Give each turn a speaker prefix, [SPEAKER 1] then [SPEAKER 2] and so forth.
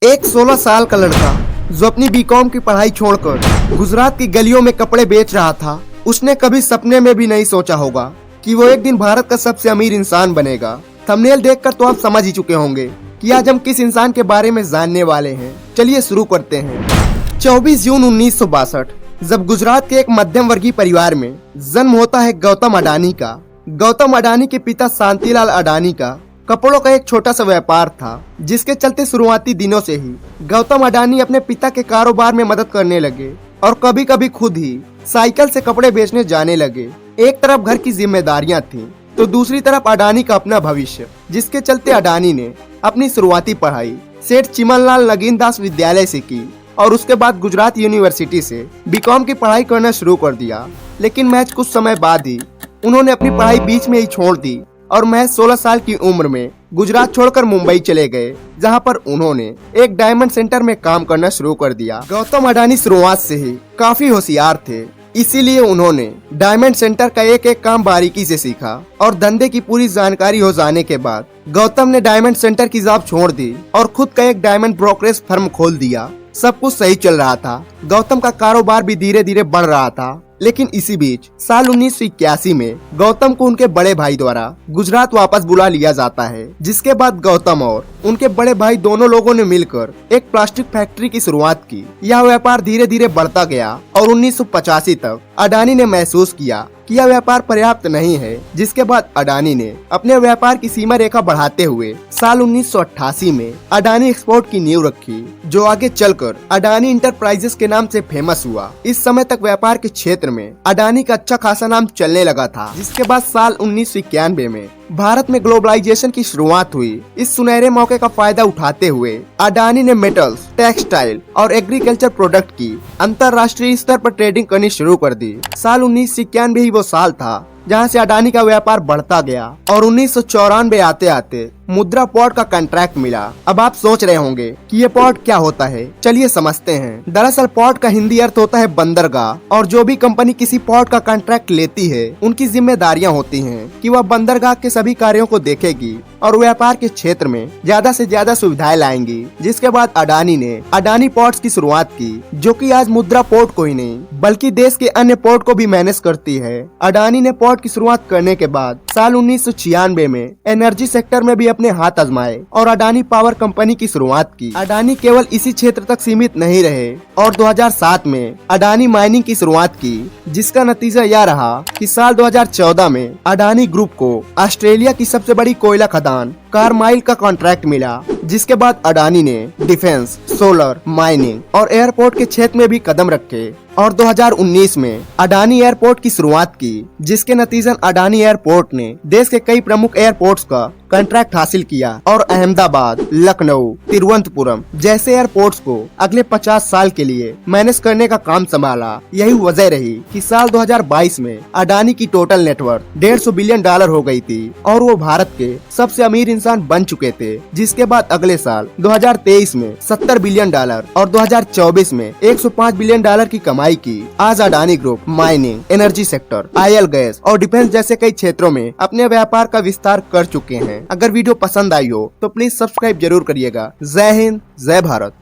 [SPEAKER 1] एक 16 साल का लड़का जो अपनी बीकॉम की पढ़ाई छोड़कर गुजरात की गलियों में कपड़े बेच रहा था, उसने कभी सपने में भी नहीं सोचा होगा कि वो एक दिन भारत का सबसे अमीर इंसान बनेगा। थंबनेल देखकर तो आप समझ ही चुके होंगे कि आज हम किस इंसान के बारे में जानने वाले हैं। चलिए शुरू करते हैं। 24 जून 1962 जब गुजरात के एक मध्यम वर्गीय परिवार में जन्म होता है गौतम अडानी का। गौतम अडानी के पिता शांतिलाल अडानी का कपड़ों का एक छोटा सा व्यापार था, जिसके चलते शुरुआती दिनों से ही गौतम अडानी अपने पिता के कारोबार में मदद करने लगे और कभी कभी खुद ही साइकिल से कपड़े बेचने जाने लगे। एक तरफ घर की जिम्मेदारियां थीं, तो दूसरी तरफ अडानी का अपना भविष्य, जिसके चलते अडानी ने अपनी शुरुआती पढ़ाई सेठ चिमनलाल नगीनदास विद्यालय से की और उसके बाद गुजरात यूनिवर्सिटी से बीकॉम की पढ़ाई करना शुरू कर दिया। लेकिन महज कुछ समय बाद ही उन्होंने अपनी पढ़ाई बीच में ही छोड़ दी और महज 16 साल की उम्र में गुजरात छोड़कर मुंबई चले गए, जहां पर उन्होंने एक डायमंड सेंटर में काम करना शुरू कर दिया। गौतम अडानी शुरुआत से ही काफी होशियार थे, इसीलिए उन्होंने डायमंड सेंटर का एक एक काम बारीकी से सीखा और धंधे की पूरी जानकारी हो जाने के बाद गौतम ने डायमंड सेंटर की जॉब छोड़ दी और खुद का एक डायमंड ब्रोकरेज फर्म खोल दिया। सब कुछ सही चल रहा था, गौतम का कारोबार भी धीरे धीरे बढ़ रहा था। लेकिन इसी बीच साल 1981 में गौतम को उनके बड़े भाई द्वारा गुजरात वापस बुला लिया जाता है, जिसके बाद गौतम और उनके बड़े भाई दोनों लोगों ने मिलकर एक प्लास्टिक फैक्ट्री की शुरुआत की। यह व्यापार धीरे धीरे बढ़ता गया और 1985 तक अडानी ने महसूस किया कि यह व्यापार पर्याप्त नहीं है, जिसके बाद अडानी ने अपने व्यापार की सीमा रेखा बढ़ाते हुए साल 1988 में अडानी एक्सपोर्ट की नींव रखी, जो आगे चलकर अडानी इंटरप्राइजेस के नाम से फेमस हुआ। इस समय तक व्यापार के क्षेत्र में अडानी का अच्छा खासा नाम चलने लगा था, जिसके बाद साल 1991 में भारत में ग्लोबलाइजेशन की शुरुआत हुई। इस सुनहरे मौके का फायदा उठाते हुए अडानी ने मेटल्स, टेक्सटाइल और एग्रीकल्चर प्रोडक्ट की अंतर्राष्ट्रीय स्तर पर ट्रेडिंग करनी शुरू कर दी। साल 1991 ही वो साल था जहां से अडानी का व्यापार बढ़ता गया और 1994 आते आते मुद्रा पोर्ट का कॉन्ट्रैक्ट मिला। अब आप सोच रहे होंगे कि ये पोर्ट क्या होता है, चलिए समझते हैं। दरअसल पोर्ट का हिंदी अर्थ होता है बंदरगाह, और जो भी कंपनी किसी पोर्ट का कॉन्ट्रैक्ट लेती है, उनकी जिम्मेदारियां होती हैं कि वह बंदरगाह के सभी कार्यों को देखेगी और व्यापार के क्षेत्र में ज्यादा से ज्यादा सुविधाएं लाएंगी। जिसके बाद अडानी ने अडानी पोर्ट्स की शुरुआत की, जो कि आज मुद्रा पोर्ट को ही नहीं बल्कि देश के अन्य पोर्ट को भी मैनेज करती है। अडानी ने पोर्ट की शुरुआत करने के बाद साल 1996 में एनर्जी सेक्टर में भी अपने हाथ आजमाए और अडानी पावर कंपनी की शुरुआत की। अडानी केवल इसी क्षेत्र तक सीमित नहीं रहे और 2007 में अडानी माइनिंग की शुरुआत की, जिसका नतीजा यह रहा कि साल 2014 में अडानी ग्रुप को ऑस्ट्रेलिया की सबसे बड़ी कोयला खदान कारमाइल का कॉन्ट्रैक्ट मिला। जिसके बाद अडानी ने डिफेंस, सोलर, माइनिंग और एयरपोर्ट के क्षेत्र में भी कदम रखे और 2019 में अडानी एयरपोर्ट की शुरुआत की, जिसके नतीजन अडानी एयरपोर्ट ने देश के कई प्रमुख एयरपोर्ट्स का कॉन्ट्रैक्ट हासिल किया और अहमदाबाद, लखनऊ, तिरुवनंतपुरम जैसे एयरपोर्ट्स को अगले 50 साल के लिए मैनेज करने का काम संभाला। यही वजह रही कि साल 2022 में अडानी की टोटल नेटवर्थ $150 बिलियन हो गई थी और वो भारत के सबसे अमीर इंसान बन चुके थे। जिसके बाद अगले साल 2023 में $70 बिलियन और 2024 में $105 बिलियन की कमाई की। आज Adani group mining, energy sector, oil gas और डिफेंस जैसे कई क्षेत्रों में अपने व्यापार का विस्तार कर चुके हैं। अगर वीडियो पसंद आई हो तो प्लीज सब्सक्राइब जरूर करिएगा। जय हिंद, जय भारत।